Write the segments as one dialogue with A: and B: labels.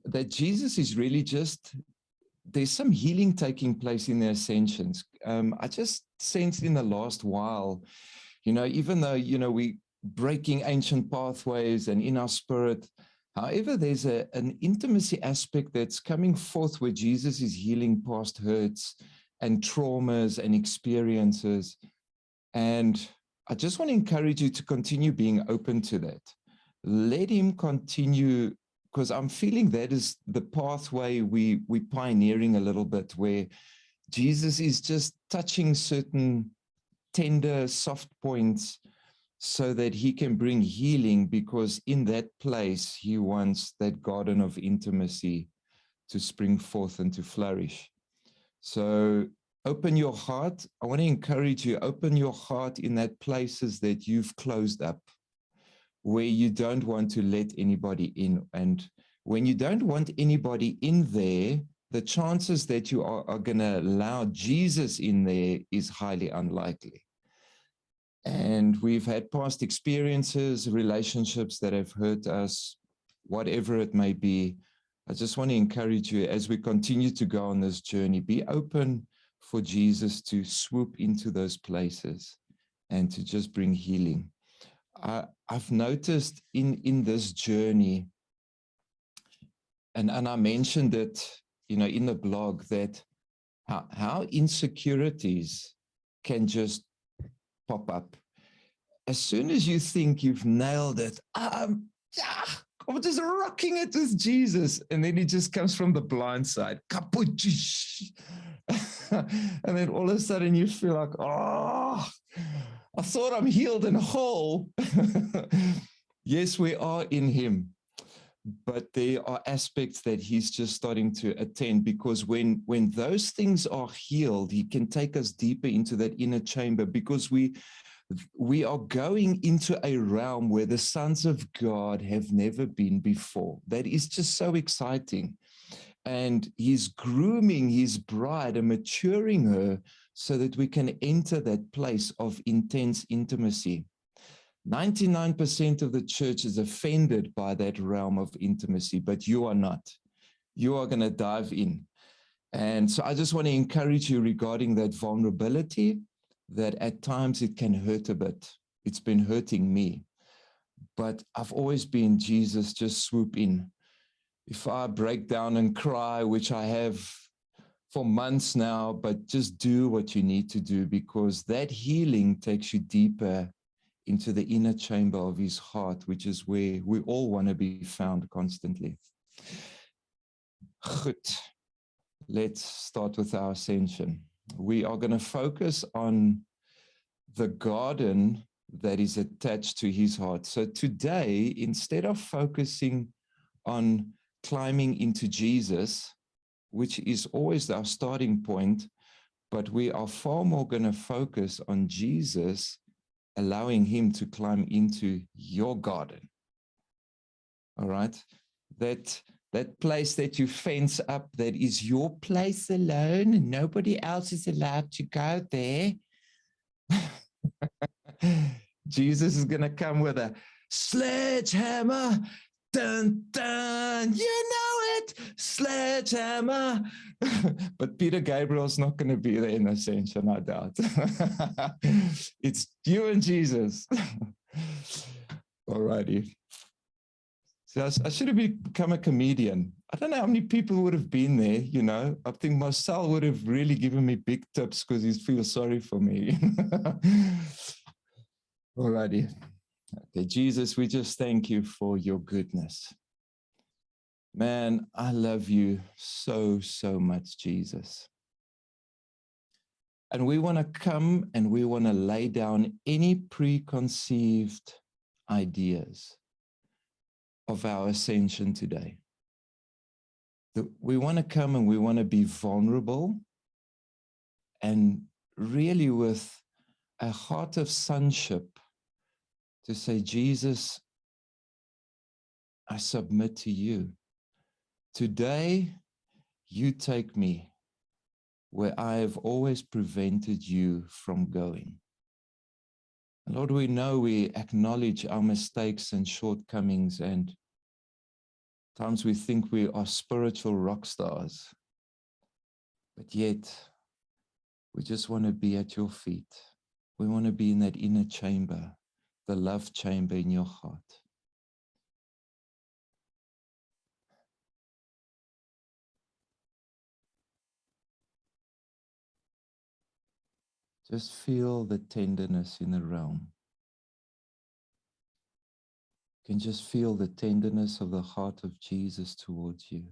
A: That Jesus is really just, there's some healing taking place in the ascensions. I just sensed in the last while, even though, we breaking ancient pathways and in our spirit, however, there's an intimacy aspect that's coming forth where Jesus is healing past hurts and traumas and experiences. And I just want to encourage you to continue being open to that. Let him continue, because I'm feeling that is the pathway we're pioneering a little bit, where Jesus is just touching certain tender, soft points so that he can bring healing, because in that place, he wants that garden of intimacy to spring forth and to flourish. So open your heart. I want to encourage you, open your heart in that places that you've closed up, where you don't want to let anybody in. And when you don't want anybody in there, the chances that you are going to allow Jesus in there is highly unlikely. And we've had past experiences, relationships that have hurt us, whatever it may be. I just want to encourage you, as we continue to go on this journey, be open for Jesus to swoop into those places and to just bring healing. I've noticed in this journey, and I mentioned it, in the blog, that how insecurities can just pop up. As soon as you think you've nailed it, I'm just rocking it with Jesus. And then he just comes from the blind side. And then all of a sudden you feel like, oh, I thought I'm healed and whole. Yes, we are in him. But there are aspects that he's just starting to attend, because when those things are healed, he can take us deeper into that inner chamber, because we are going into a realm where the sons of God have never been before. That is just so exciting. And he's grooming his bride and maturing her so that we can enter that place of intense intimacy. 99% of the church is offended by that realm of intimacy, but you are not. You are going to dive in. And so I just want to encourage you regarding that vulnerability, that at times it can hurt a bit. It's been hurting me. But I've always been, Jesus, just swoop in. If I break down and cry, which I have for months now, but just do what you need to do, because that healing takes you deeper into the inner chamber of his heart, which is where we all want to be found constantly. Good. Let's start with our ascension. We are going to focus on the garden that is attached to his heart. So today, instead of focusing on climbing into Jesus, which is always our starting point, but we are far more going to focus on Jesus, allowing him to climb into your garden. All right? That place that you fence up, that is your place alone, and nobody else is allowed to go there. Jesus is going to come with a sledgehammer. Dun, dun, you know it, sledgehammer. But Peter Gabriel's not going to be there in Ascension, I doubt. It's you and Jesus. All righty. So I should have become a comedian. I don't know how many people would have been there, I think Marcel would have really given me big tips because he feels sorry for me. All righty. Okay, Jesus, we just thank you for your goodness. Man, I love you so, so much, Jesus. And we want to come and we want to lay down any preconceived ideas of our ascension today. We want to come and we want to be vulnerable and really with a heart of sonship to say, Jesus, I submit to you. Today, you take me where I have always prevented you from going. And Lord, we know we acknowledge our mistakes and shortcomings, and times we think we are spiritual rock stars, but yet we just want to be at your feet. We want to be in that inner chamber, the love chamber in your heart. Just feel the tenderness in the realm. You can just feel the tenderness of the heart of Jesus towards you.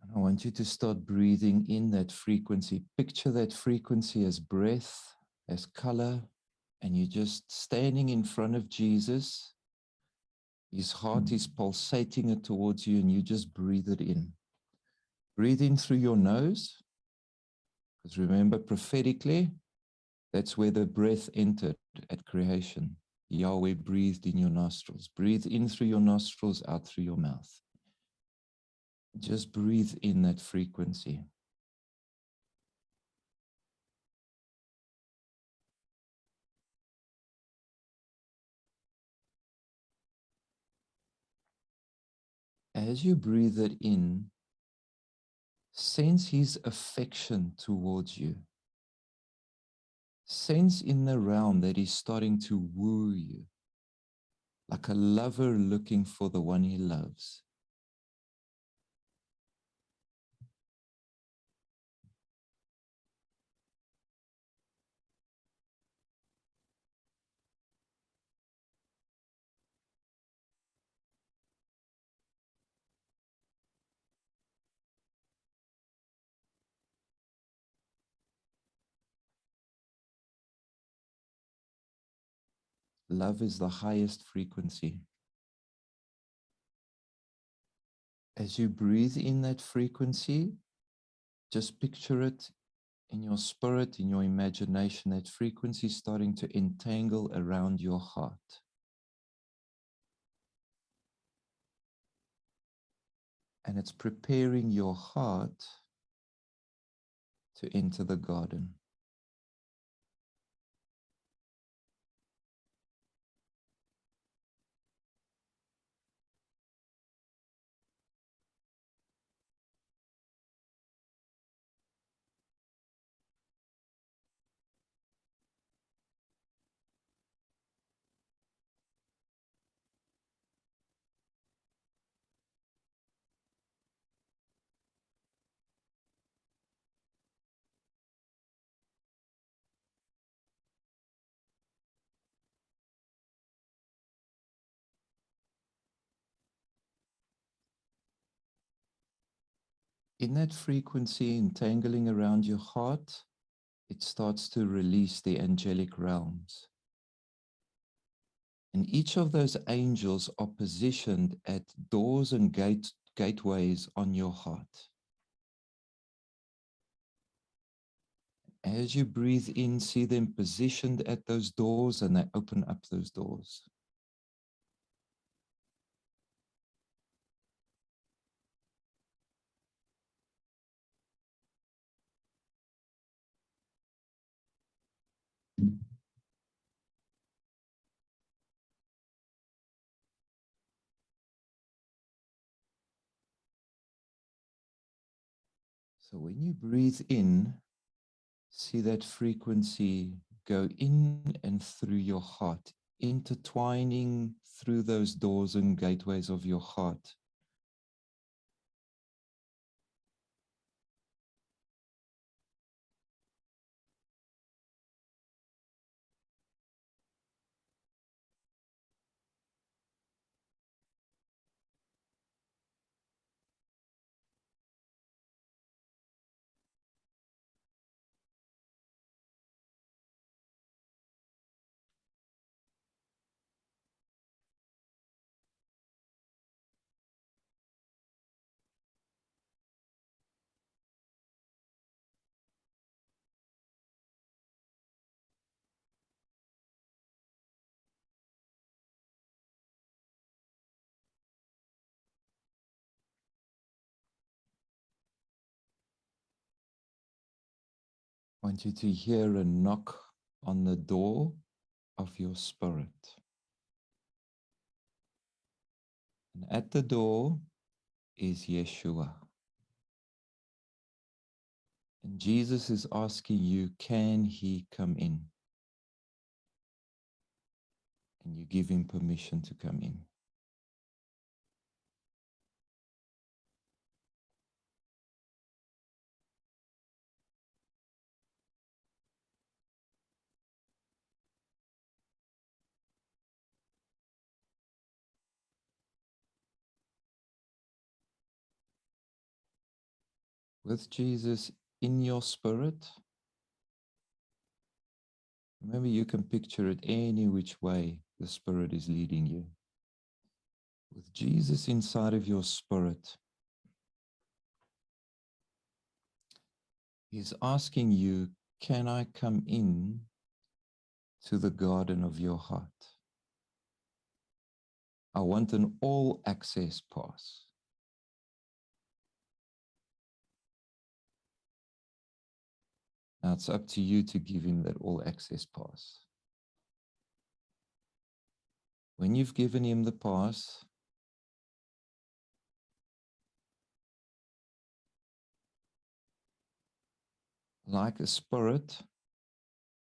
A: And I want you to start breathing in that frequency. Picture that frequency as breath, as color, and you're just standing in front of Jesus. His heart is pulsating it towards you, and you just breathe it in. Breathe in through your nose, because remember, prophetically, that's where the breath entered at creation. Yahweh breathed in your nostrils. Breathe in through your nostrils, out through your mouth. Just breathe in that frequency. As you breathe it in, sense his affection towards you. Sense in the realm that he's starting to woo you, like a lover looking for the one he loves. Love is the highest frequency. As you breathe in that frequency, just picture it in your spirit, in your imagination, that frequency starting to entangle around your heart. And it's preparing your heart to enter the garden. In that frequency entangling around your heart, it starts to release the angelic realms. And each of those angels are positioned at doors and gateways on your heart. As you breathe in, see them positioned at those doors, and they open up those doors. So when you breathe in, see that frequency go in and through your heart, intertwining through those doors and gateways of your heart. I want you to hear a knock on the door of your spirit. And at the door is Yeshua. And Jesus is asking you, can he come in? And you give him permission to come in. With Jesus in your spirit, maybe you can picture it any which way the Spirit is leading you. With Jesus inside of your spirit, he's asking you, can I come in to the garden of your heart? I want an all-access pass. Now it's up to you to give him that all-access pass. When you've given him the pass, like a spirit,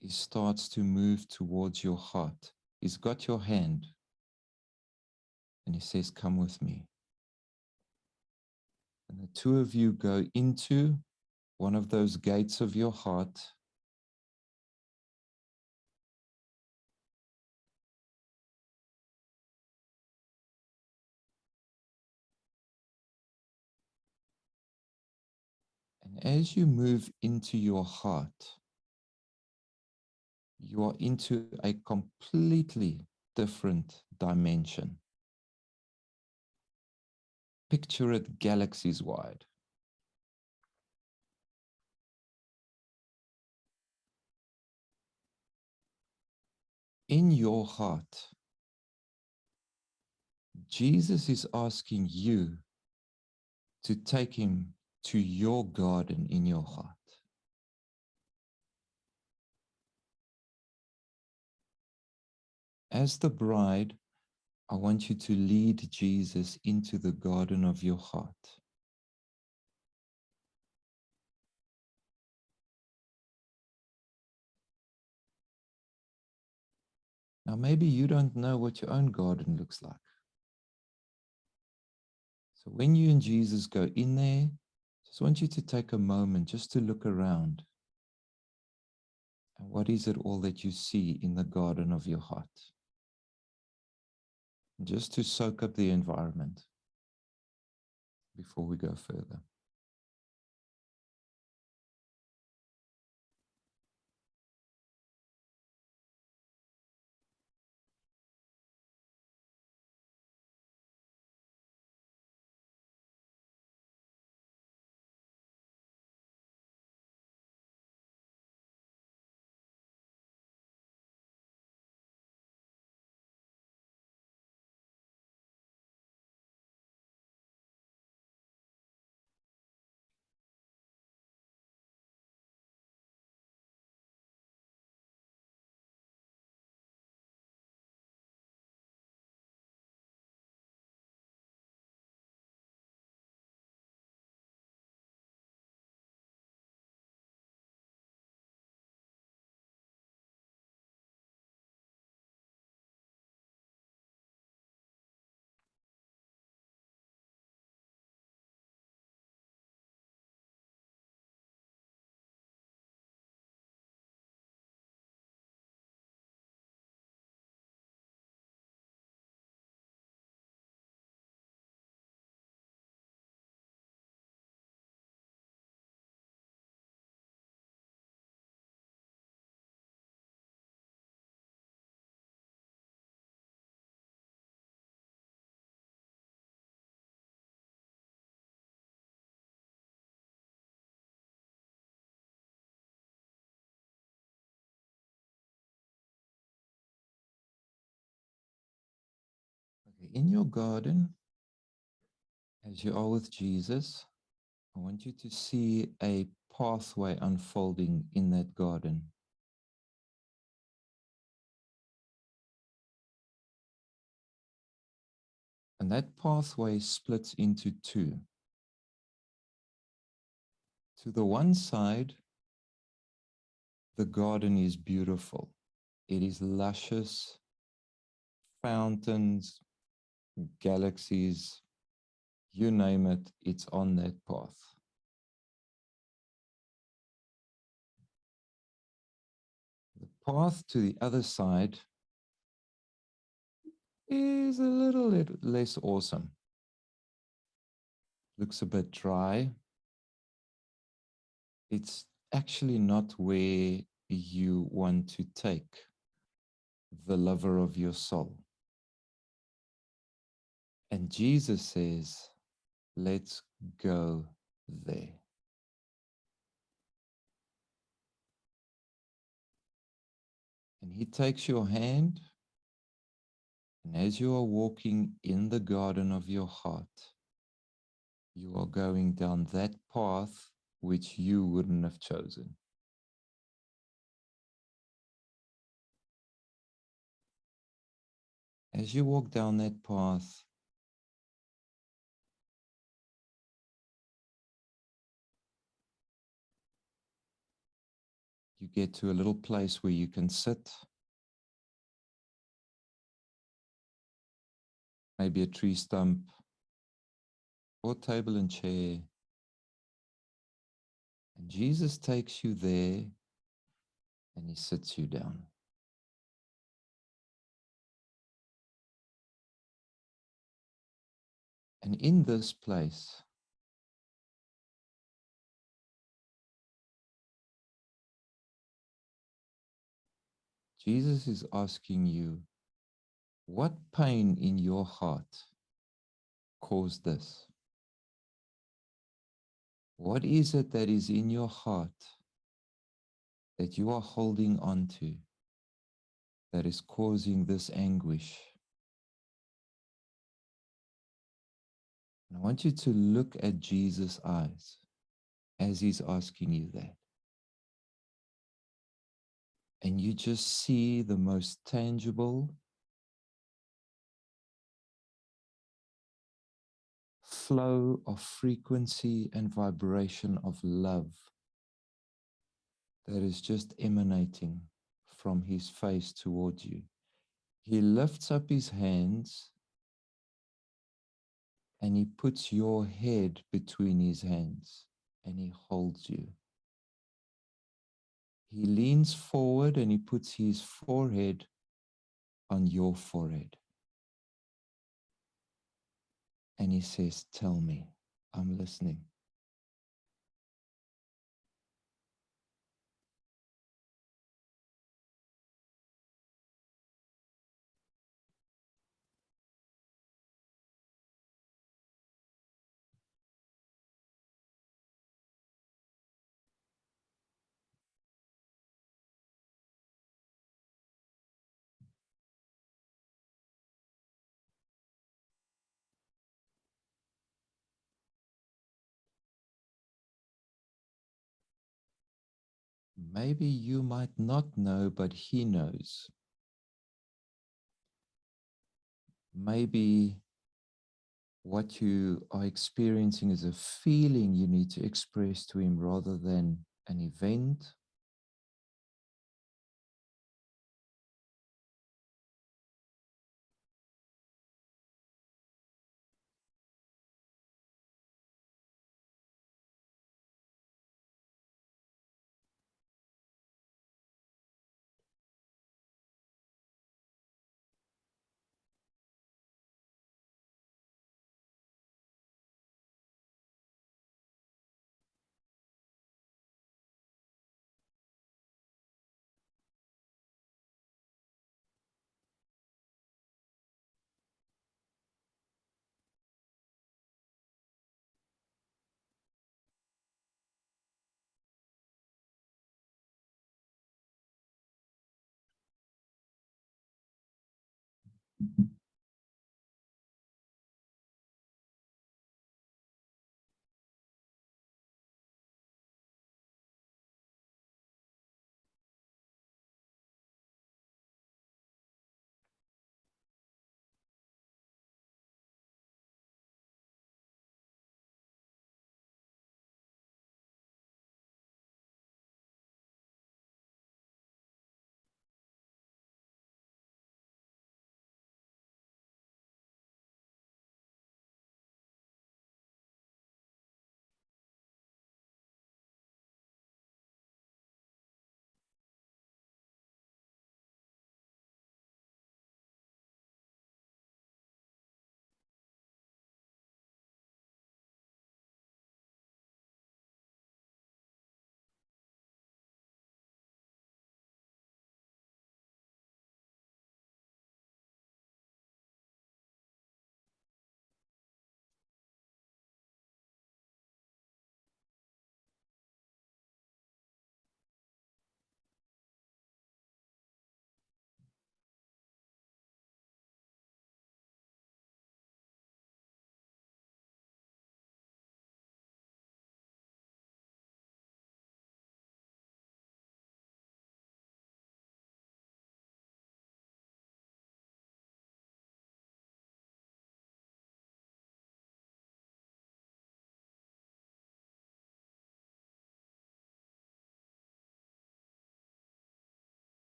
A: he starts to move towards your heart. He's got your hand, and he says, come with me. And the two of you go into one of those gates of your heart. And as you move into your heart, you are into a completely different dimension. Picture it galaxies wide. In your heart, Jesus is asking you to take him to your garden in your heart. As the bride, I want you to lead Jesus into the garden of your heart. Now, maybe you don't know what your own garden looks like. So when you and Jesus go in there, just want you to take a moment just to look around. And what is it all that you see in the garden of your heart? Just to soak up the environment before we go further. Okay, in your garden, as you are with Jesus, I want you to see a pathway unfolding in that garden. And that pathway splits into two. To the one side, the garden is beautiful. It is luscious, fountains, galaxies, you name it, it's on that path. The path to the other side is a little less awesome. Looks a bit dry. It's actually not where you want to take the lover of your soul. And Jesus says, let's go there. And he takes your hand, and as you are walking in the garden of your heart, you are going down that path which you wouldn't have chosen. As you walk down that path, you get to a little place where you can sit, maybe a tree stump, or table and chair. And Jesus takes you there and he sits you down. And in this place, Jesus is asking you, what pain in your heart caused this? What is it that is in your heart that you are holding on to that is causing this anguish? And I want you to look at Jesus' eyes as he's asking you that. And you just see the most tangible flow of frequency and vibration of love that is just emanating from his face towards you. He lifts up his hands and he puts your head between his hands and he holds you. He leans forward and he puts his forehead on your forehead. And he says, tell me, I'm listening. Maybe you might not know, but he knows. Maybe what you are experiencing is a feeling you need to express to him rather than an event.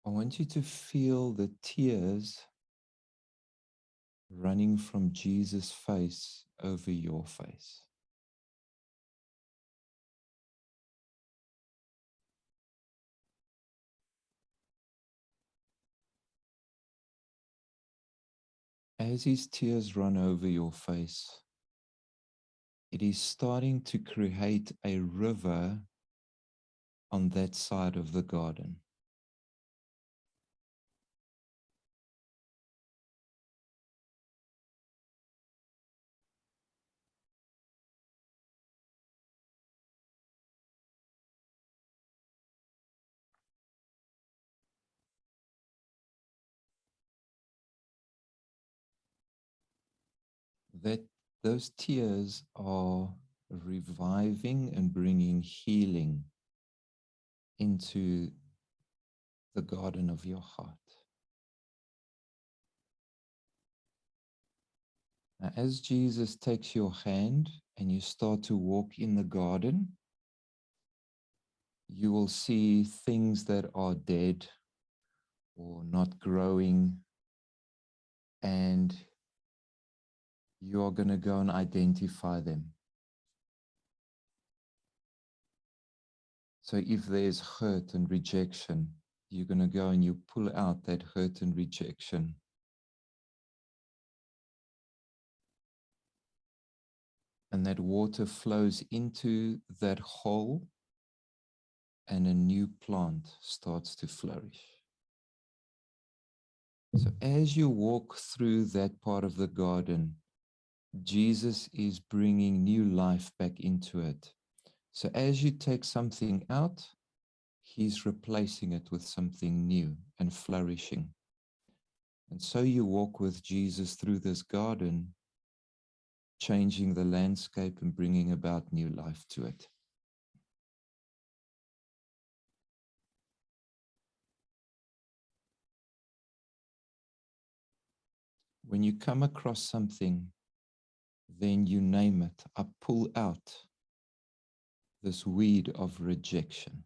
A: I want you to feel the tears running from Jesus' face over your face. As his tears run over your face, it is starting to create a river on that side of the garden. That those tears are reviving and bringing healing into the garden of your heart. Now, as Jesus takes your hand and you start to walk in the garden, you will see things that are dead or not growing, and you are going to go and identify them. So if there's hurt and rejection, you're going to go and you pull out that hurt and rejection. And that water flows into that hole, and a new plant starts to flourish. So as you walk through that part of the garden, Jesus is bringing new life back into it. So as you take something out, he's replacing it with something new and flourishing. And so you walk with Jesus through this garden, changing the landscape and bringing about new life to it. When you come across something, then you name it. I pull out this weed of rejection.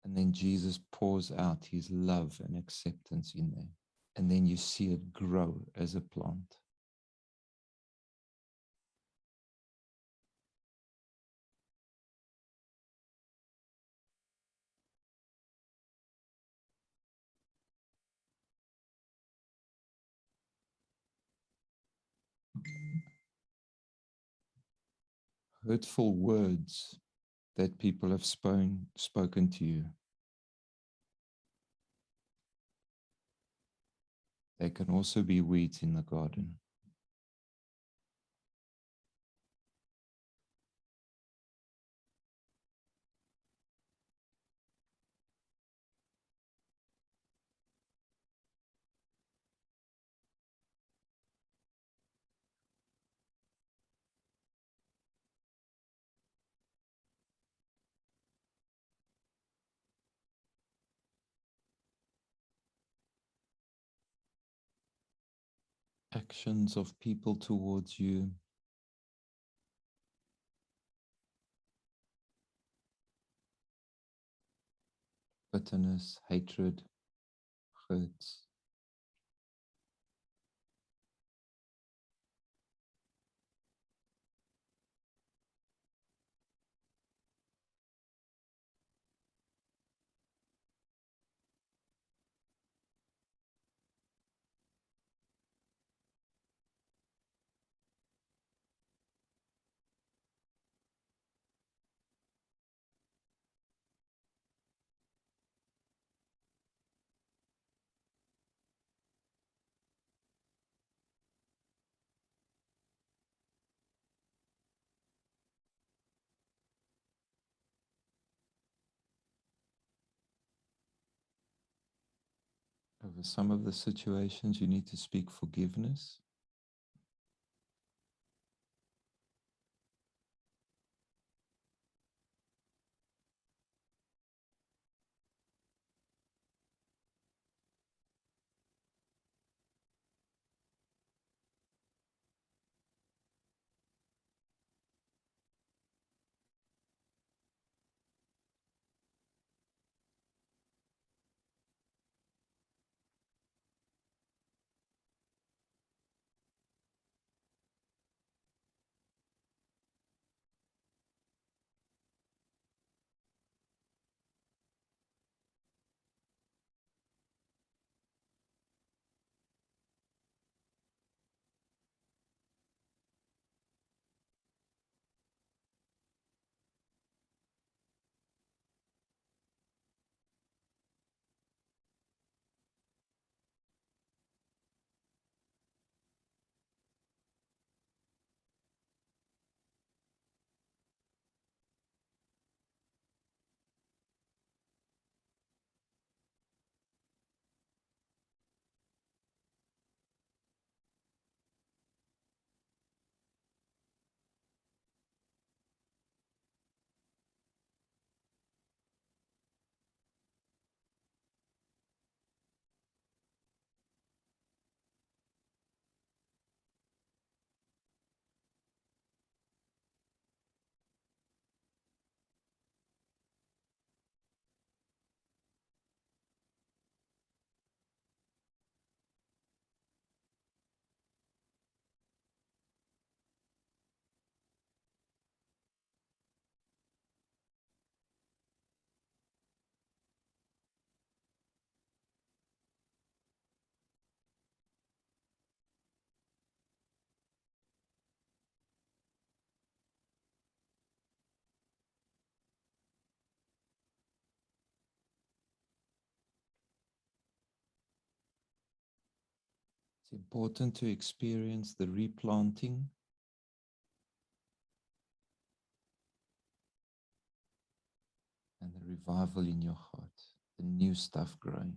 A: And then Jesus pours out his love and acceptance in there. And then you see it grow as a plant. Hurtful words that people have spoken to you, they can also be weeds in the garden. Actions of people towards you, bitterness, hatred, hurts. Over some of the situations, you need to speak forgiveness. It's important to experience the replanting and the revival in your heart, the new stuff growing.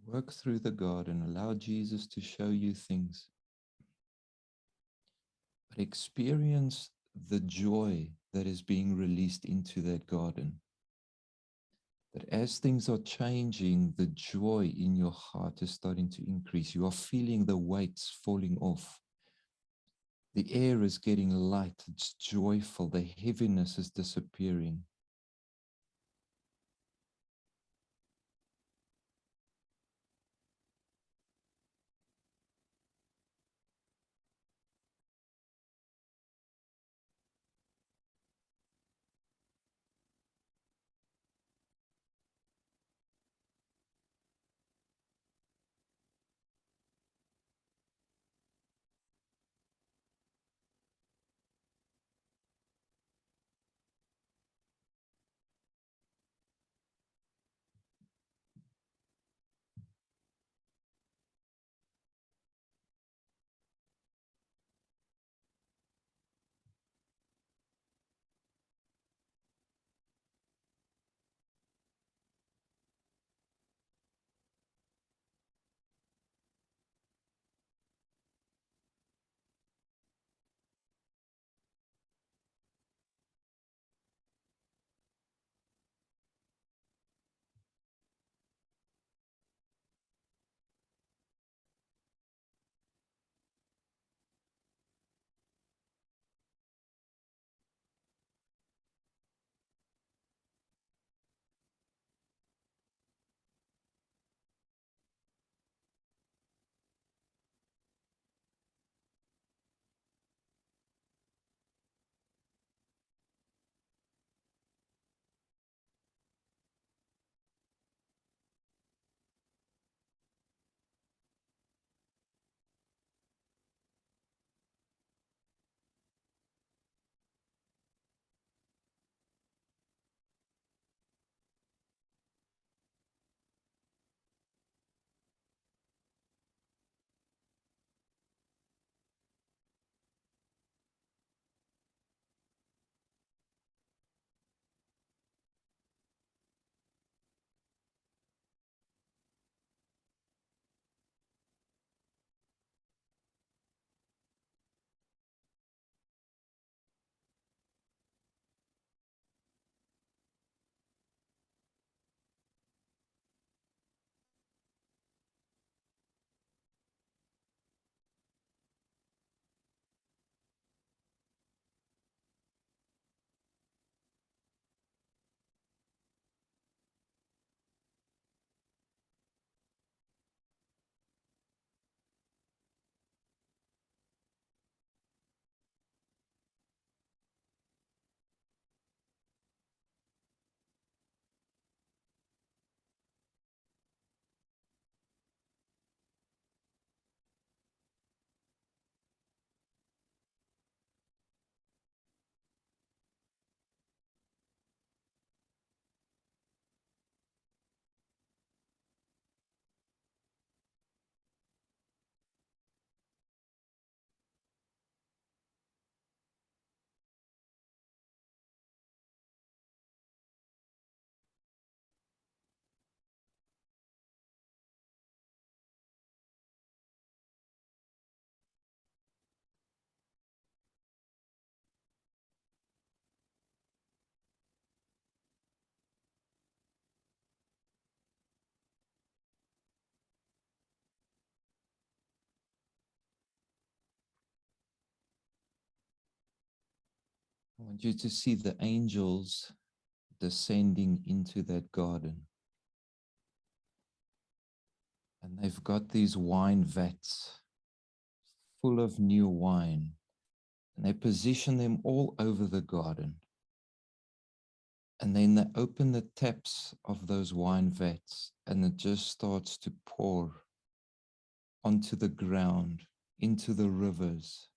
A: Work through the garden. Allow Jesus to show you things. But experience the joy that is being released into that garden. That as things are changing, the joy in your heart is starting to increase. You are feeling the weights falling off. The air is getting light. It's joyful. The heaviness is disappearing. want you to see the angels descending into that garden. And they've got these wine vats full of new wine. And they position them all over the garden. And then they open the taps of those wine vats, and it just starts to pour onto the ground, into the rivers.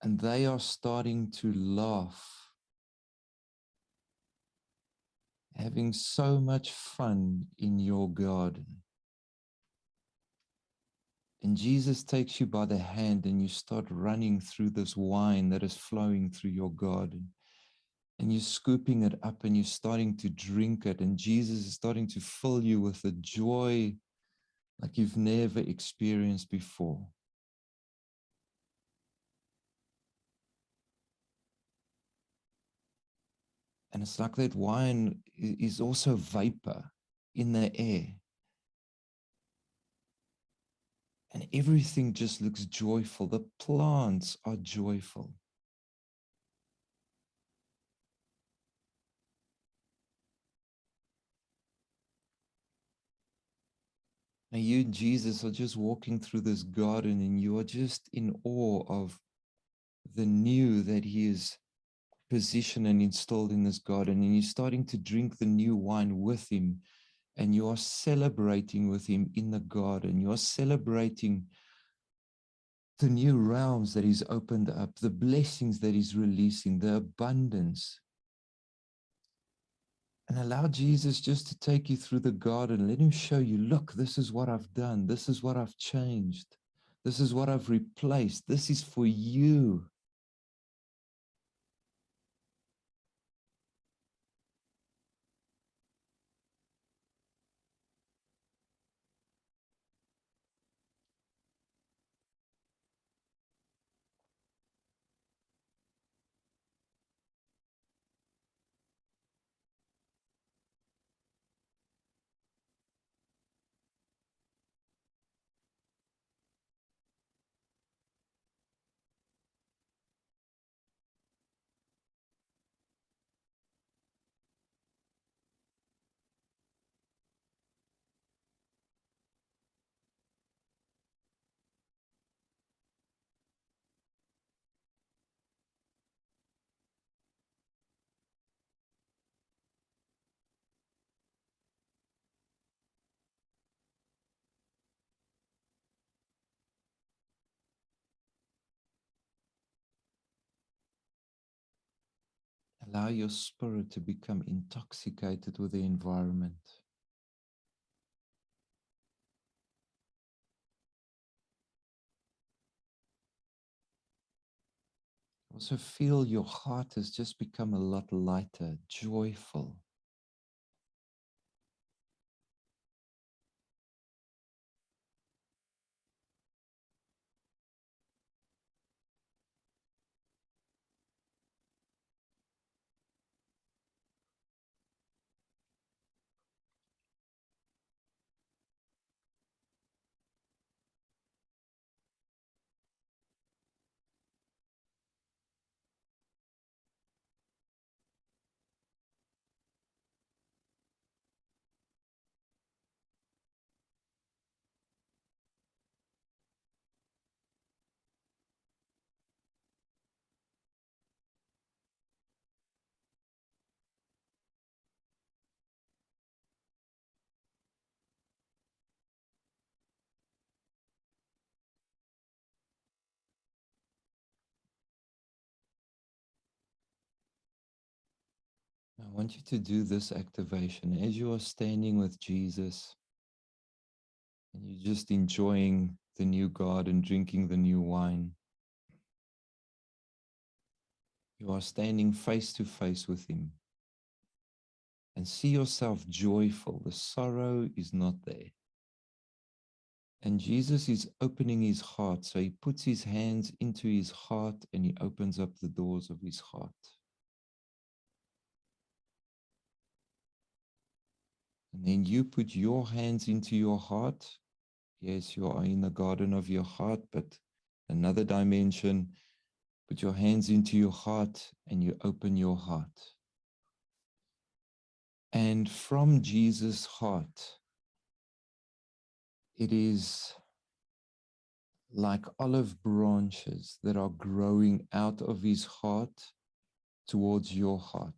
A: And they are starting to laugh, having so much fun in your garden. And Jesus takes you by the hand and you start running through this wine that is flowing through your garden. And you're scooping it up and you're starting to drink it. And Jesus is starting to fill you with a joy like you've never experienced before. And it's like that wine is also vapor in the air. And everything just looks joyful. The plants are joyful. And you, Jesus, are just walking through this garden and you are just in awe of the new that he is positioned and installed in this garden. And you're starting to drink the new wine with him. And you are celebrating with him in the garden. You are celebrating the new realms that he's opened up, the blessings that he's releasing, the abundance. And allow Jesus just to take you through the garden. Let him show you, look, this is what I've done. This is what I've changed. This is what I've replaced. This is for you. Allow your spirit to become intoxicated with the environment. Also feel your heart has just become a lot lighter, joyful. I want you to do this activation as you are standing with Jesus and you're just enjoying the new garden, drinking the new wine. You are standing face to face with him and see yourself joyful. The sorrow is not there. And Jesus is opening his heart. So he puts his hands into his heart and he opens up the doors of his heart. And then you put your hands into your heart. Yes, you are in the garden of your heart, but another dimension. Put your hands into your heart and you open your heart. And from Jesus' heart, it is like olive branches that are growing out of his heart towards your heart.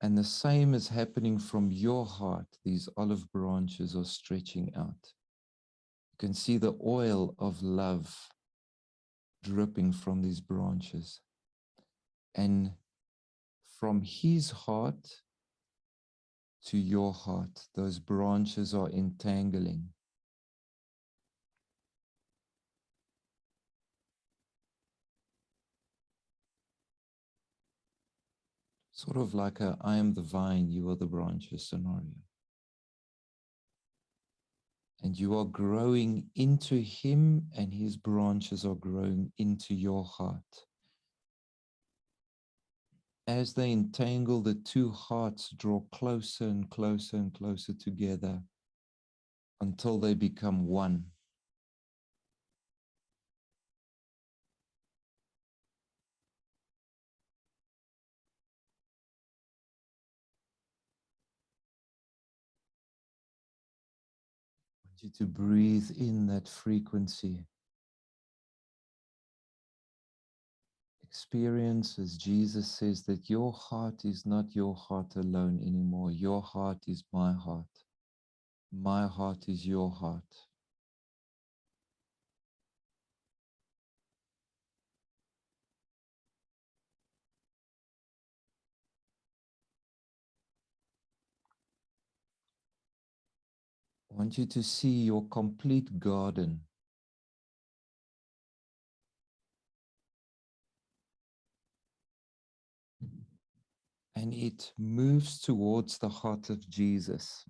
A: And the same is happening from your heart. These olive branches are stretching out. You can see the oil of love dripping from these branches. And from his heart to your heart, those branches are entangling. Sort of like a I am the vine, you are the branches scenario. And you are growing into him, and his branches are growing into your heart. As they entangle, the two hearts draw closer and closer and closer together until they become one. I want you to breathe in that frequency. Experience, as Jesus says, that your heart is not your heart alone anymore. Your heart is my heart. My heart is your heart. I want you to see your complete garden. And it moves towards the heart of Jesus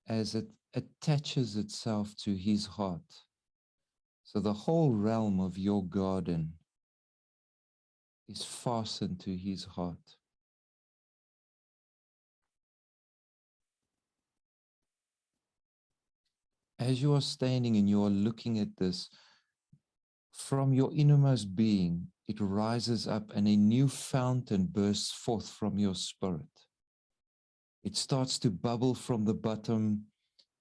A: as it attaches itself to his heart. So the whole realm of your garden is fastened to his heart. As you are standing and you are looking at this, from your innermost being, it rises up and a new fountain bursts forth from your spirit. It starts to bubble from the bottom,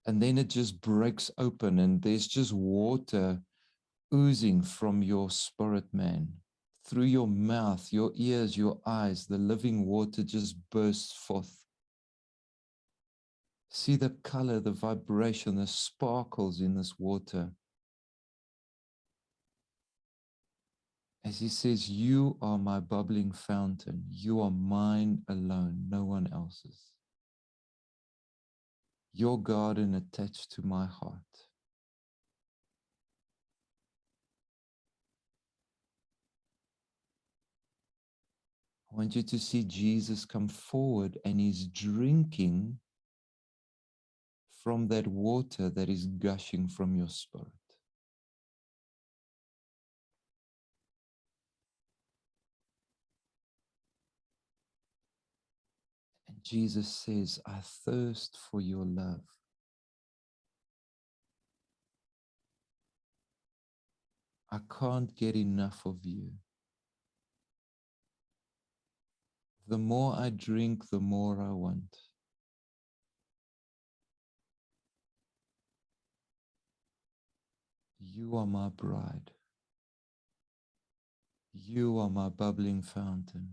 A: and then it just breaks open, and there's just water oozing from your spirit, man. Through your mouth, your ears, your eyes, the living water just bursts forth. See the color, the vibration, the sparkles in this water. As he says, you are my bubbling fountain. You are mine alone, no one else's. Your garden attached to my heart. I want you to see Jesus come forward, and he's drinking from that water that is gushing from your spirit. And Jesus says, I thirst for your love. I can't get enough of you. The more I drink, the more I want. You are my bride. You are my bubbling fountain.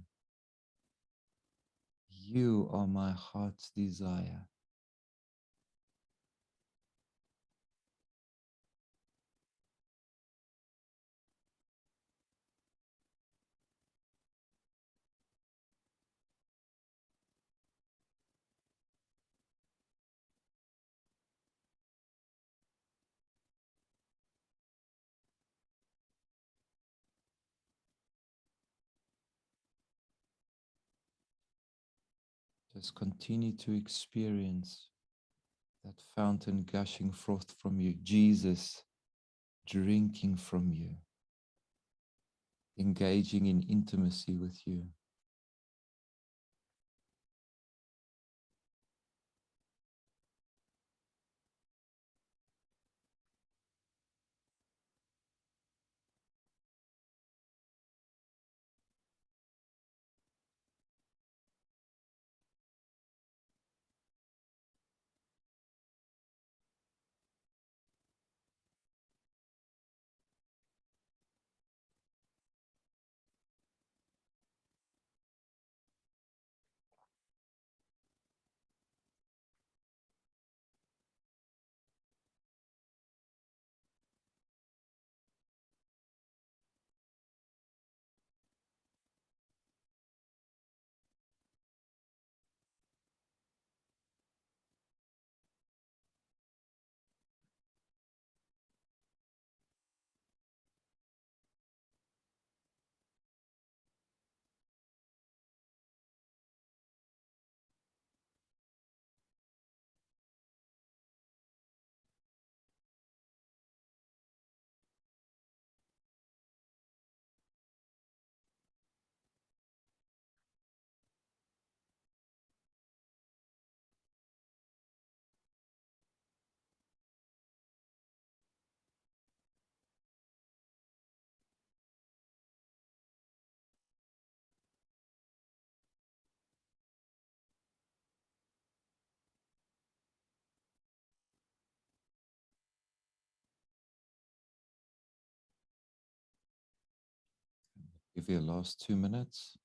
A: You are my heart's desire. Just continue to experience that fountain gushing forth from you. Jesus drinking from you, engaging in intimacy with you. Give you the last 2 minutes.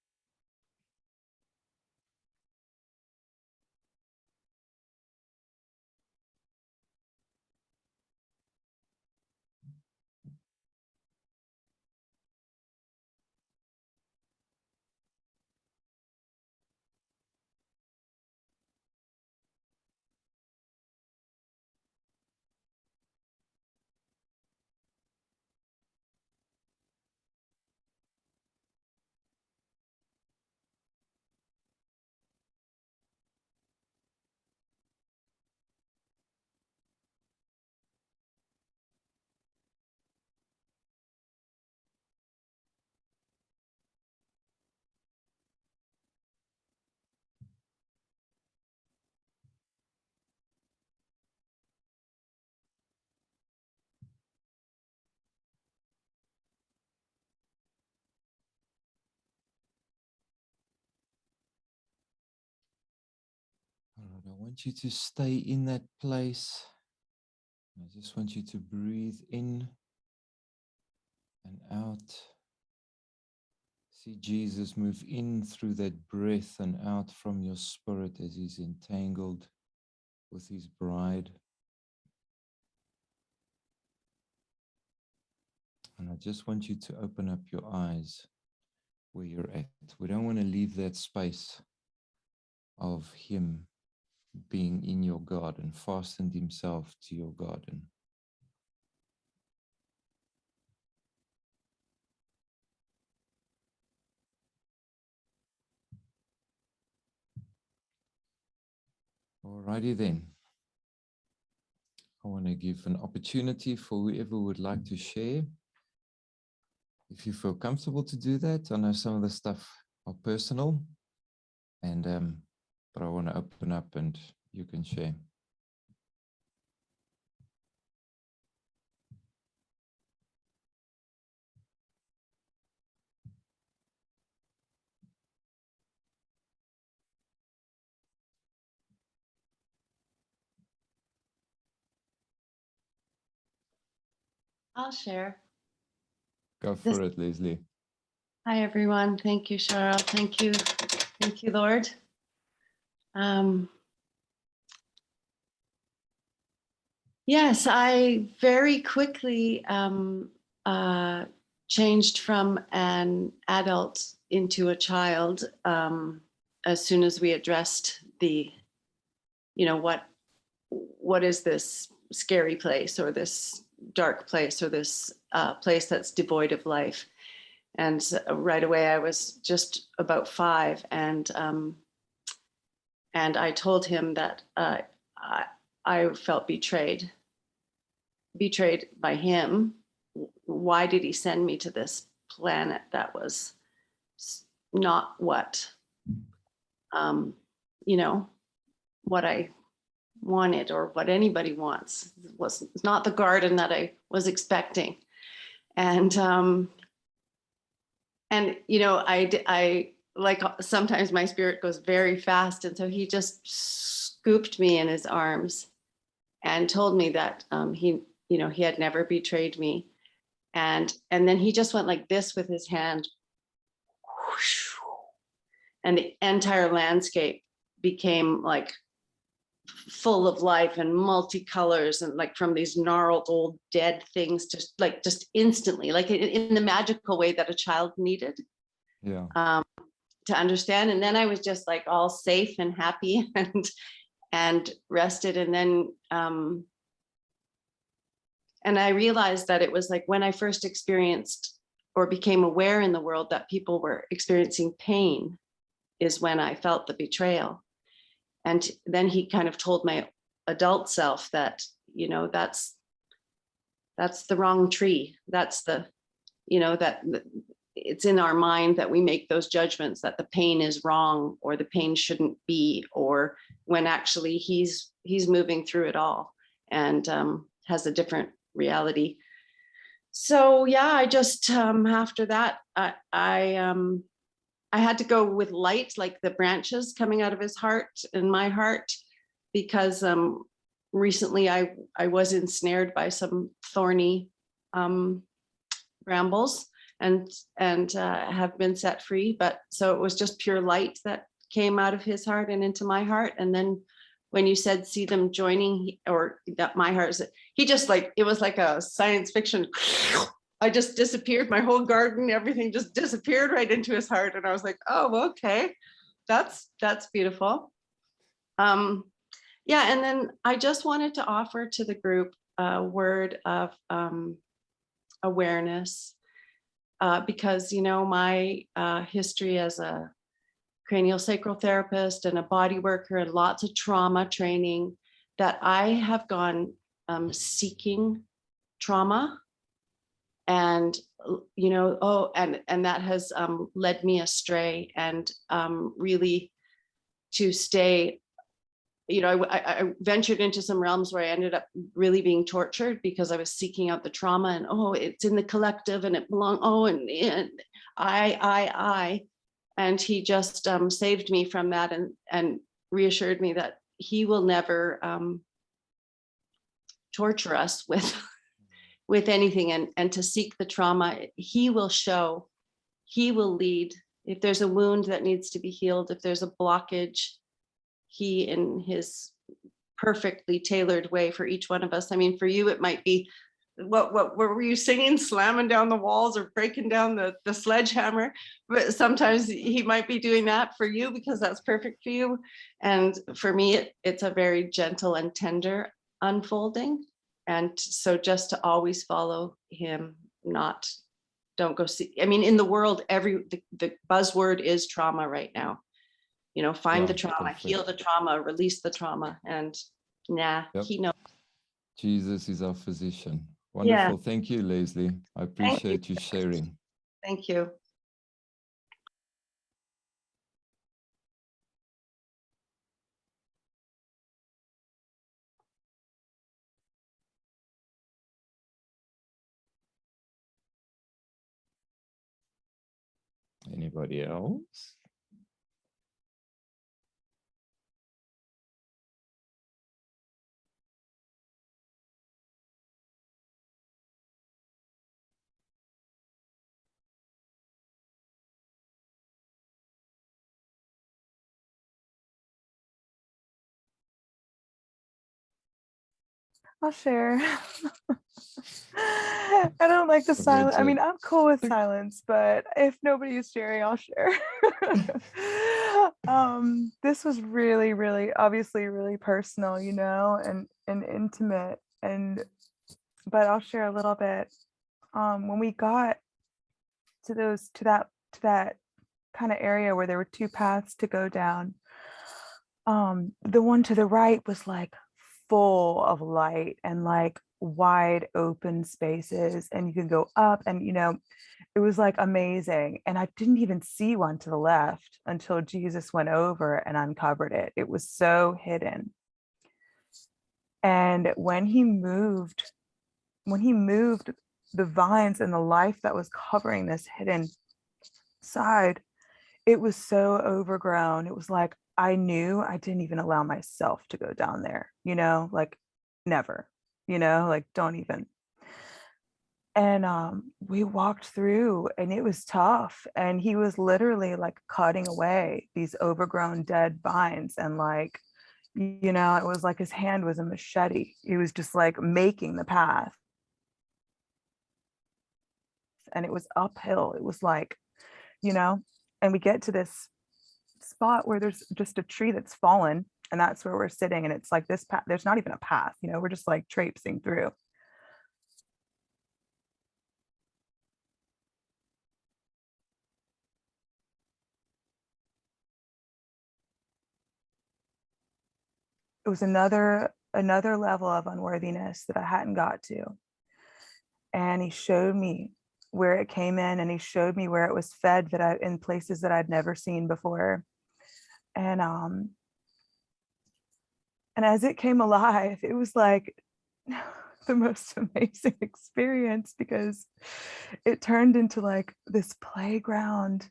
A: All right, I want you to stay in that place. I just want you to breathe in and out. See Jesus move in through that breath and out from your spirit as he's entangled with his bride. And I just want you to open up your eyes where you're at. We don't want to leave that space of him being in your garden, fastened himself to your garden. Alrighty then. I want to give an opportunity for whoever would like to share. If you feel comfortable to do that, I know some of the stuff are personal, and but I want to open up and you can share.
B: I'll share.
A: Go for it, Leslie.
B: Hi, everyone. Thank you, Cheryl. Thank you, Lord. Yes, I very quickly changed from an adult into a child as soon as we addressed the, what is this scary place or this dark place or this place that's devoid of life. And right away, I was just about 5, and I told him that I felt betrayed by him. Why did he send me to this planet that was not what, what I wanted or what anybody wants? It's not the garden that I was expecting. And I like, sometimes my spirit goes very fast. And so he just scooped me in his arms and told me that he had never betrayed me. And then he just went like this with his hand. And the entire landscape became like full of life and multicolors, and like from these gnarled old dead things to just instantly, like in the magical way that a child needed to understand. And then I was just like all safe and happy and rested. And then and I realized that it was like when I first experienced or became aware in the world that people were experiencing pain is when I felt the betrayal. And then he kind of told my adult self that, that's the wrong tree. That's that it's in our mind that we make those judgments that the pain is wrong or the pain shouldn't be, or when actually he's moving through it all and has a different reality. So yeah, I just after that I had to go with light, like the branches coming out of his heart and my heart, because recently I was ensnared by some thorny brambles, and have been set free. But so it was just pure light that came out of his heart and into my heart. And then when you said see them joining, or that my heart, he just like, it was like a science fiction. I just disappeared, my whole garden, everything just disappeared right into his heart. And I was like, oh, okay, that's beautiful. Yeah, and then I just wanted to offer to the group a word of awareness, because, you know, my history as a cranial sacral therapist and a body worker and lots of trauma training, that I have gone seeking trauma, and you know, and that has led me astray, and really to stay, you know, I ventured into some realms where I ended up really being tortured because I was seeking out the trauma, and oh, it's in the collective and it belongs, oh, and I, and he just saved me from that, and reassured me that he will never torture us with anything, and to seek the trauma. He will show, he will lead. If there's a wound that needs to be healed, if there's a blockage, he, in his perfectly tailored way for each one of us. I mean, for you, it might be, what were you singing? Slamming down the walls or breaking down the sledgehammer. But sometimes he might be doing that for you because that's perfect for you. And for me, it's a very gentle and tender unfolding. And so just to always follow him, don't go see. I mean, in the world, the buzzword is trauma right now. You know, find the trauma, perfect. Heal the trauma, release the trauma. And he knows.
A: Jesus is our physician. Wonderful. Yeah. Thank you, Leslie. I appreciate you sharing.
B: Thank you.
A: Anybody else?
C: I'll share. I don't like the silence. I mean, I'm cool with silence, but if nobody is sharing, I'll share. This was really, really, obviously really personal, you know, and intimate. But I'll share a little bit. When we got to that kind of area where there were two paths to go down, the one to the right was like full of light and like wide open spaces, and you could go up, and you know, it was like amazing. And I didn't even see one to the left until Jesus went over and uncovered it. It was so hidden. And when he moved the vines and the life that was covering this hidden side, it was so overgrown. It was like, I knew I didn't even allow myself to go down there, you know, like never, you know, like don't even. And we walked through, and it was tough. And he was literally like cutting away these overgrown dead vines. And like, you know, it was like his hand was a machete. He was just like making the path. And it was uphill. It was like, you know, and we get to this spot where there's just a tree that's fallen, and that's where we're sitting. And it's like this path, there's not even a path, you know, we're just like traipsing through. It was another level of unworthiness that I hadn't got to. And he showed me where it came in, and he showed me where it was fed, that in places that I'd never seen before. And as it came alive, it was like the most amazing experience, because it turned into like this playground.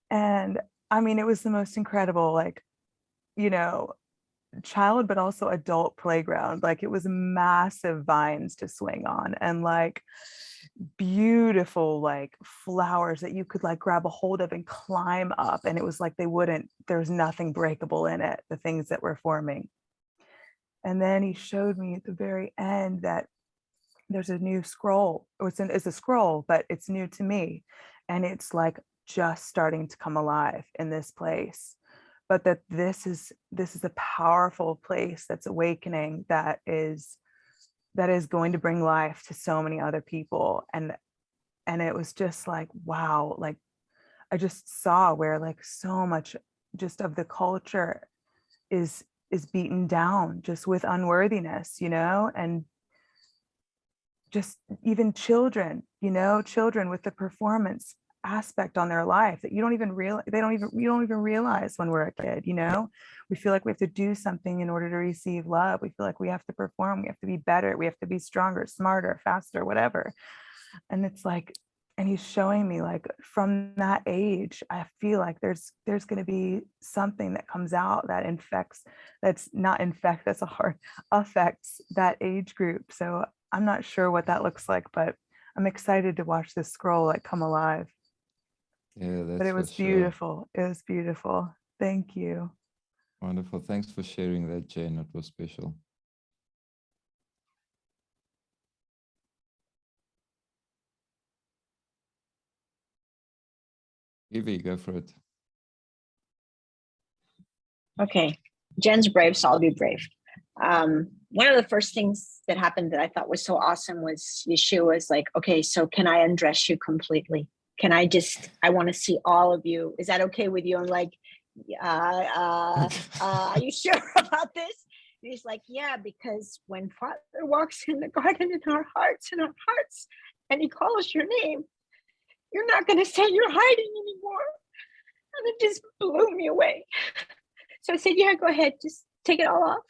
C: And I mean, it was the most incredible, like, you know, child but also adult playground. Like, it was massive vines to swing on, and like beautiful like flowers that you could like grab a hold of and climb up, and it was like there's nothing breakable in it, the things that were forming. And then he showed me at the very end that there's a new scroll. It's a scroll, but it's new to me, and it's like just starting to come alive in this place. But that this is a powerful place that's awakening, that is going to bring life to so many other people. And it was just like, wow, like I just saw where like so much just of the culture is beaten down just with unworthiness, you know, and just even children, you know, children with the performance aspect on their life that you don't even realize when we're a kid, you know. We feel like we have to do something in order to receive love. We feel like we have to perform, we have to be better, we have to be stronger, smarter, faster, whatever. And it's like, and he's showing me like from that age, I feel like there's going to be something that comes out that affects that age group. So I'm not sure what that looks like, but I'm excited to watch this scroll like come alive.
A: Yeah,
C: But
A: that's
C: it was
A: for sure.
C: beautiful. It was beautiful. Thank you.
A: Wonderful. Thanks for sharing that, Jane. It was special. Evie, go for it.
D: Okay, Jen's brave, so I'll be brave. One of the first things that happened that I thought was so awesome was Yeshua was like, okay, so can I undress you completely? I want to see all of you. Is that okay with you? I'm like, are you sure about this? And he's like, yeah, because when Father walks in the garden in our hearts, and he calls your name, you're not going to say you're hiding anymore. And it just blew me away. So I said, yeah, go ahead, just take it all off.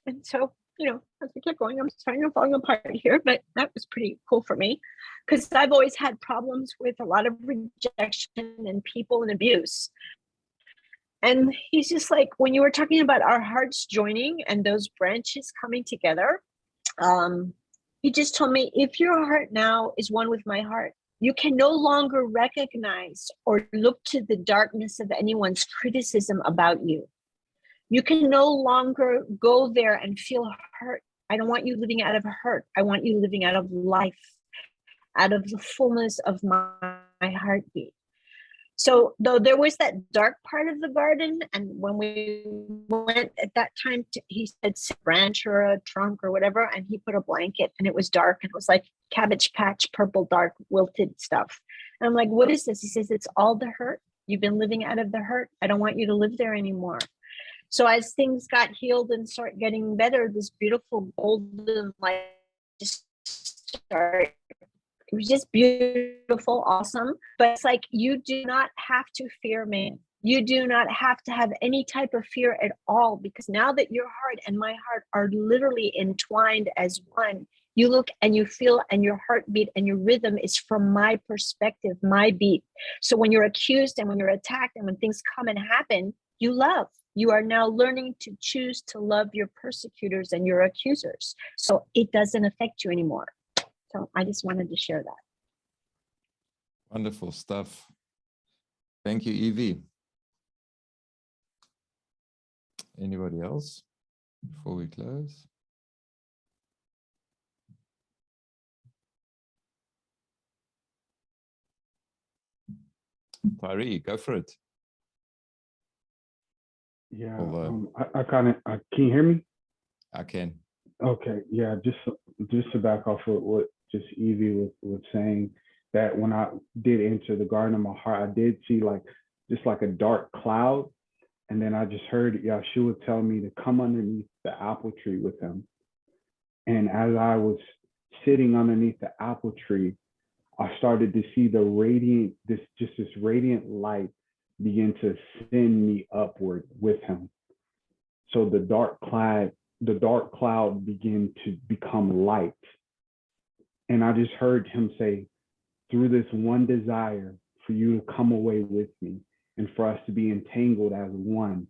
D: And so, you know, as we kept going, I'm starting to fall apart here, but that was pretty cool for me because I've always had problems with a lot of rejection and people and abuse. And he's just like, when you were talking about our hearts joining and those branches coming together, he just told me, if your heart now is one with my heart, you can no longer recognize or look to the darkness of anyone's criticism about you. You can no longer go there and feel hurt. I don't want you living out of hurt. I want you living out of life, out of the fullness of my heartbeat. So though there was that dark part of the garden, and when we went at that time, he said branch or a trunk or whatever, and he put a blanket and it was dark and it was like Cabbage Patch, purple, dark, wilted stuff. And I'm like, what is this? He says, it's all the hurt. You've been living out of the hurt. I don't want you to live there anymore. So as things got healed and start getting better, this beautiful golden light just started. It was just beautiful, awesome. But it's like, you do not have to fear man. You do not have to have any type of fear at all, because now that your heart and my heart are literally entwined as one, you look and you feel, and your heartbeat and your rhythm is from my perspective, my beat. So when you're accused and when you're attacked and when things come and happen, you love. You are now learning to choose to love your persecutors and your accusers. So it doesn't affect you anymore. So I just wanted to share that.
A: Wonderful stuff. Thank you, Evie. Anybody else before we close? Tyree, go for it.
E: Yeah,
A: Although,
E: can you hear me?
A: I can.
E: Okay, yeah, just to back off of what just Evie was saying, that when I did enter the garden of my heart, I did see just like a dark cloud, and then I just heard Yeshua tell me to come underneath the apple tree with him. And as I was sitting underneath the apple tree, I started to see this radiant light begin to send me upward with him. So the dark cloud began to become light. And I just heard him say, through this one desire for you to come away with me and for us to be entangled as one,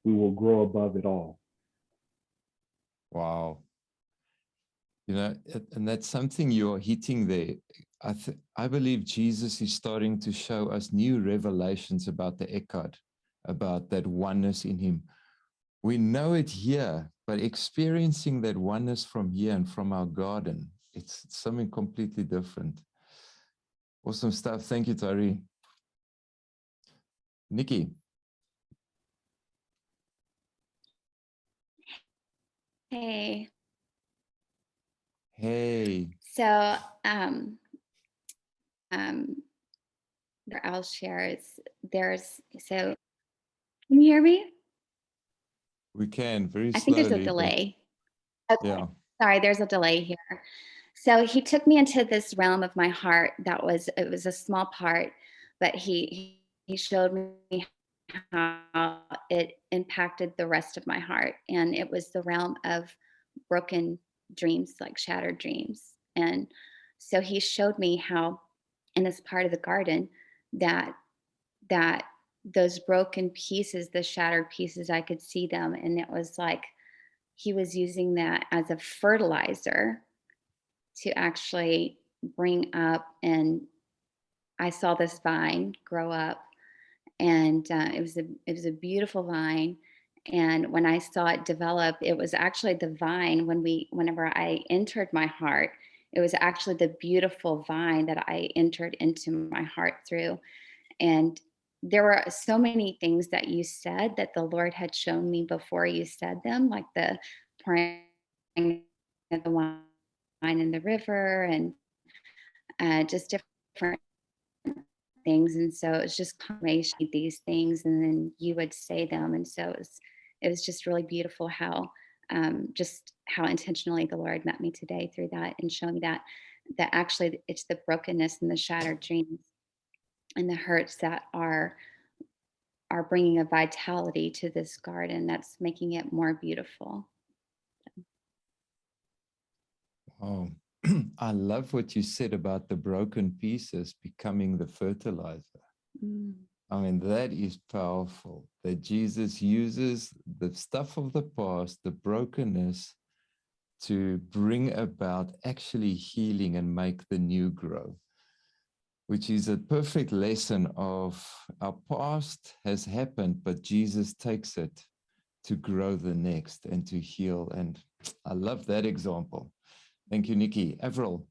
E: we will grow above it all.
A: Wow. You know, and that's something you're hitting there. I believe Jesus is starting to show us new revelations about the Eckhart, about that oneness in him. We know it here, but experiencing that oneness from here and from our garden, it's something completely different. Awesome stuff. Thank you, Tari. Nikki.
F: Hey.
A: Hey.
F: So, I'll share so can you hear me?
A: We can, very
F: I think
A: slowly.
F: there's a delay. Okay.
A: Yeah.
F: Sorry, there's a delay here. So he took me into this realm of my heart it was a small part, but he showed me how it impacted the rest of my heart. And it was the realm of broken dreams, like shattered dreams. And so he showed me how in this part of the garden that those broken pieces, the shattered pieces, I could see them. And it was like he was using that as a fertilizer to actually bring up. And I saw this vine grow up, and it was a beautiful vine. And when I saw it develop, it was actually the vine whenever I entered my heart, it was actually the beautiful vine that I entered into my heart through. And there were so many things that you said that the Lord had shown me before you said them, like the pouring of the wine in the river, and just different things. And so it's just confirmation of these things, and then you would say them. And so it was just really beautiful how just how intentionally the Lord met me today through that, and showing me that actually it's the brokenness and the shattered dreams and the hurts that are bringing a vitality to this garden that's making it more beautiful.
A: Oh, I love what you said about the broken pieces becoming the fertilizer. I mean, that is powerful, that Jesus uses the stuff of the past, the brokenness, to bring about actually healing and make the new grow, which is a perfect lesson of our past has happened, but Jesus takes it to grow the next and to heal. And I love that example. Thank you, Nikki. Avril.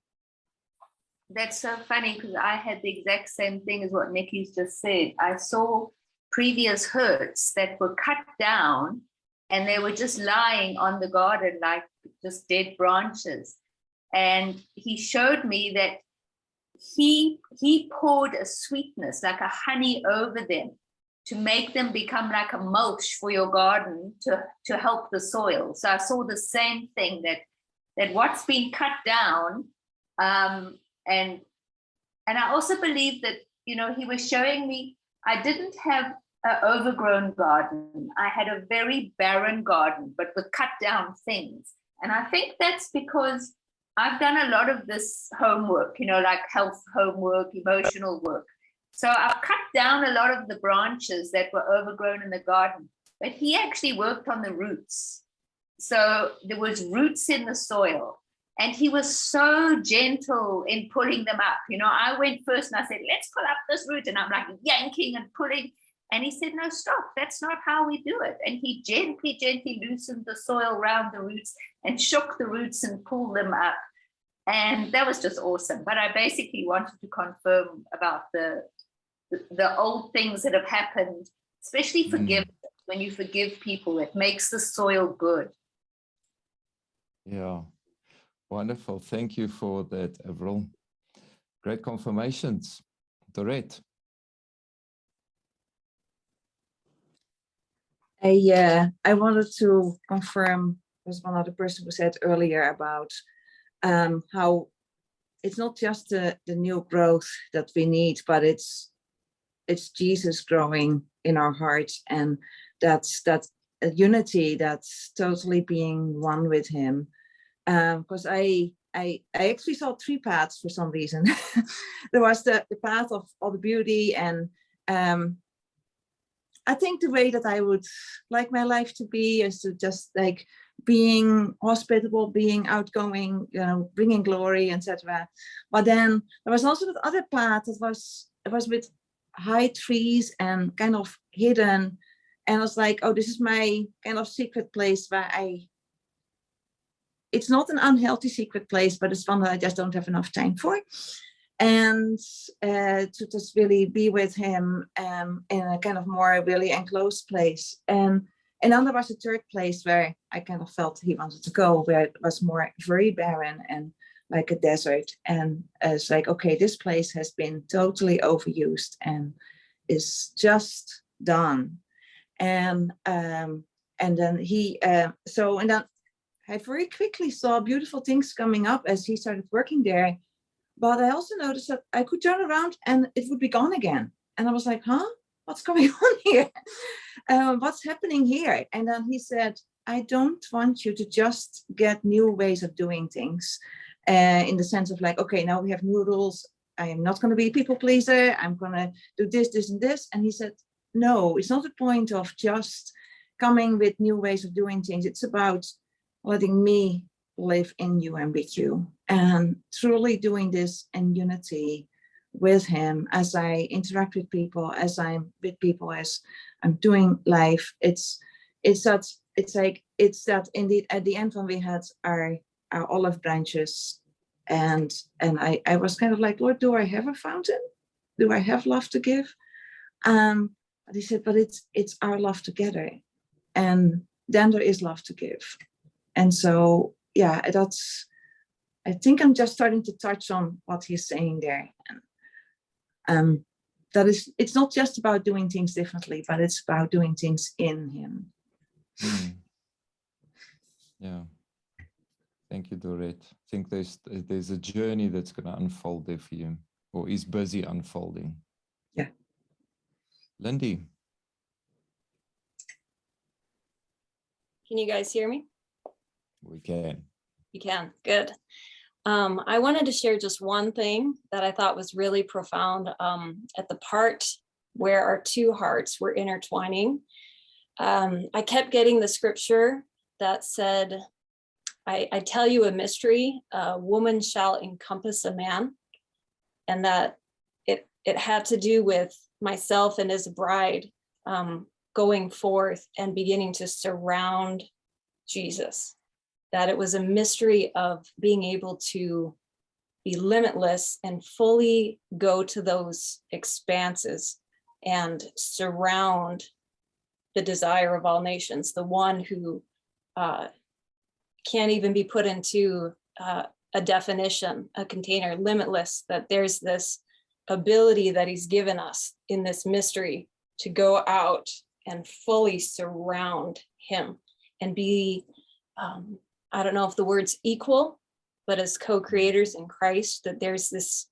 G: That's so funny, because I had the exact same thing as what Nikki's just said. I saw previous hurts that were cut down and they were just lying on the garden like just dead branches. And he showed me that he poured a sweetness, like a honey, over them to make them become like a mulch for your garden to help the soil. So I saw the same thing, that what's been cut down, and I also believe that, you know, he was showing me I didn't have an overgrown garden. I had a very barren garden, but with cut down things. And I think that's because I've done a lot of this homework, you know, like health homework, emotional work. So I've cut down a lot of the branches that were overgrown in the garden, but he actually worked on the roots. So there was roots in the soil, and he was so gentle in pulling them up. You know, I went first and I said, let's pull up this root. And I'm like yanking and pulling. And he said, no, stop. That's not how we do it. And he gently loosened the soil around the roots and shook the roots and pulled them up. And that was just awesome. But I basically wanted to confirm about the old things that have happened, especially forgiveness. When you forgive people, it makes the soil good.
A: Yeah, wonderful. Thank you for that, Avril. Great confirmations. Dorette.
H: I wanted to confirm, as one other person who said earlier, about how it's not just the new growth that we need, but it's Jesus growing in our hearts, and that's a unity, that's totally being one with him. Because I actually saw three paths for some reason. There was the path of all the beauty, and I think the way that I would like my life to be is to just like being hospitable, being outgoing, you know, bringing glory, etc. But then there was also that other part that was with high trees and kind of hidden, and I was like, oh, this is my kind of secret place where it's not an unhealthy secret place, but it's one that I just don't have enough time for. And to just really be with him in a kind of more really enclosed place. And then there was a third place where I kind of felt he wanted to go, where it was more very barren and like a desert. And it's like, okay, this place has been totally overused and is just done. And then he, and then I very quickly saw beautiful things coming up as he started working there. But I also noticed that I could turn around and it would be gone again. And I was like, huh? What's going on here? What's happening here? And then he said, I don't want you to just get new ways of doing things in the sense of like, okay, now we have new rules. I am not going to be a people pleaser. I'm going to do this, this, and this. And he said, no, it's not a point of just coming with new ways of doing things. It's about letting me live in you and with you, and truly doing this in unity with him as I interact with people, as I'm with people, as I'm doing life. It's that indeed at the end when we had our olive branches, and I was kind of like, Lord, do I have a fountain? Do I have love to give? But he said, but it's our love together, and then there is love to give. And so yeah, I think I'm just starting to touch on what he's saying there. And it's not just about doing things differently, but it's about doing things in him.
A: Yeah. Thank you, Dorette. I think there's a journey that's going to unfold there for you, or is busy unfolding.
H: Yeah.
A: Lindy.
I: Can you guys hear me?
A: We can.
I: You can, good. I wanted to share just one thing that I thought was really profound at the part where our two hearts were intertwining. I kept getting the scripture that said, I tell you a mystery, a woman shall encompass a man, and that it had to do with myself and as a bride going forth and beginning to surround Jesus. That it was a mystery of being able to be limitless and fully go to those expanses and surround the desire of all nations, the one who can't even be put into a definition, a container, limitless, that there's this ability that he's given us in this mystery to go out and fully surround him and be, I don't know if the word's equal, but as co-creators in Christ, that there's this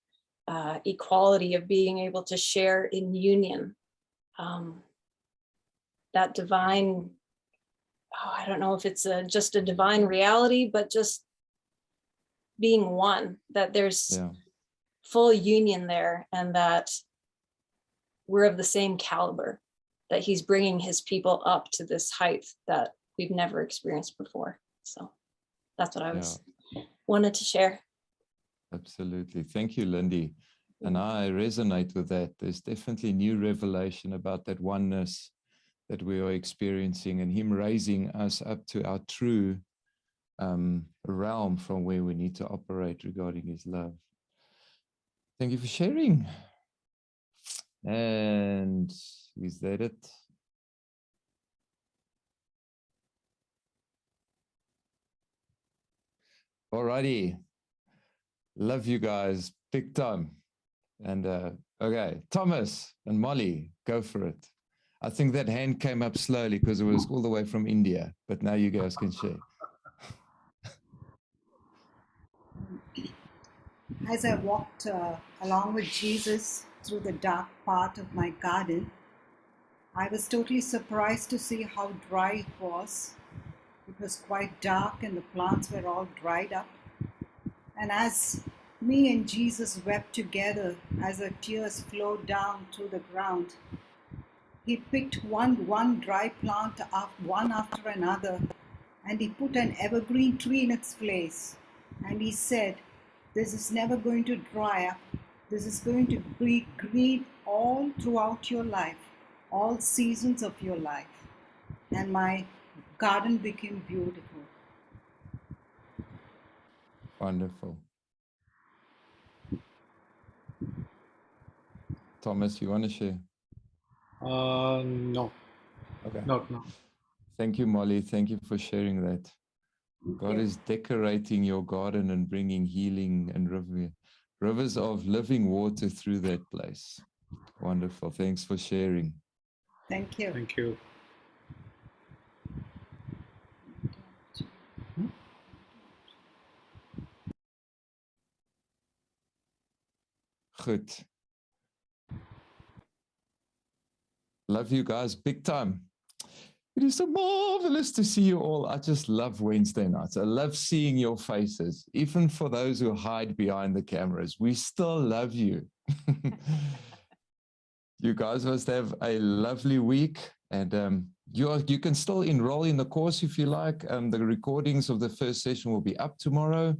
I: equality of being able to share in union. That divine, I don't know if it's just a divine reality, but just being one, that there's full union there, and that we're of the same caliber, that he's bringing his people up to this height that we've never experienced before. So that's what I wanted to share.
A: Absolutely. Thank you, Lindy. And I resonate with that. There's definitely new revelation about that oneness that we are experiencing, and him raising us up to our true realm from where we need to operate regarding his love. Thank you for sharing. And is that it? Alrighty. Love you guys big time. And okay, Thomas and Molly, go for it. I think that hand came up slowly because it was all the way from India, but now you guys can share.
J: As I walked along with Jesus through the dark part of my garden, I was totally surprised to see how dry it was. It was quite dark and the plants were all dried up. And as me and Jesus wept together, as our tears flowed down to the ground, he picked one dry plant one after another and he put an evergreen tree in its place. And he said, this is never going to dry up. This is going to be green all throughout your life, all seasons of your life. And my garden became beautiful.
A: Wonderful. Thomas, you want to share?
K: No,
A: Okay.
K: not now.
A: Thank you, Molly. Thank you for sharing that. God is decorating your garden and bringing healing and rivers of living water through that place. Wonderful. Thanks for sharing.
J: Thank you.
K: Thank you.
A: Good. Love you guys big time. It is so marvelous to see you all. I just love Wednesday nights. I love seeing your faces, even for those who hide behind the cameras. We still love you. You guys must have a lovely week, and you can still enroll in the course if you like. The recordings of the first session will be up tomorrow,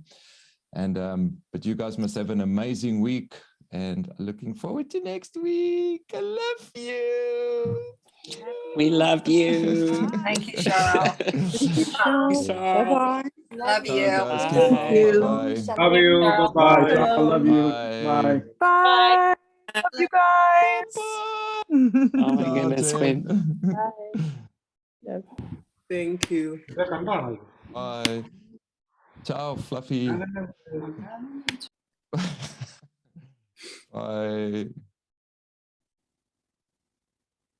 A: and but you guys must have an amazing week, and looking forward to next week. I love you.
L: We love you.
M: Thank you, Cheryl.
L: Bye-bye.
M: Love you.
A: Guys, keep
L: Bye.
A: it. Bye.
K: Love you.
I: Cheryl.
K: Bye-bye.
E: Bye. Sean, love you.
A: Bye.
E: Bye.
C: Bye. Love you guys.
L: Oh my
A: Ciao,
L: goodness,
A: Jen.
L: thank you.
A: Bye. Ciao, Fluffy. Bye.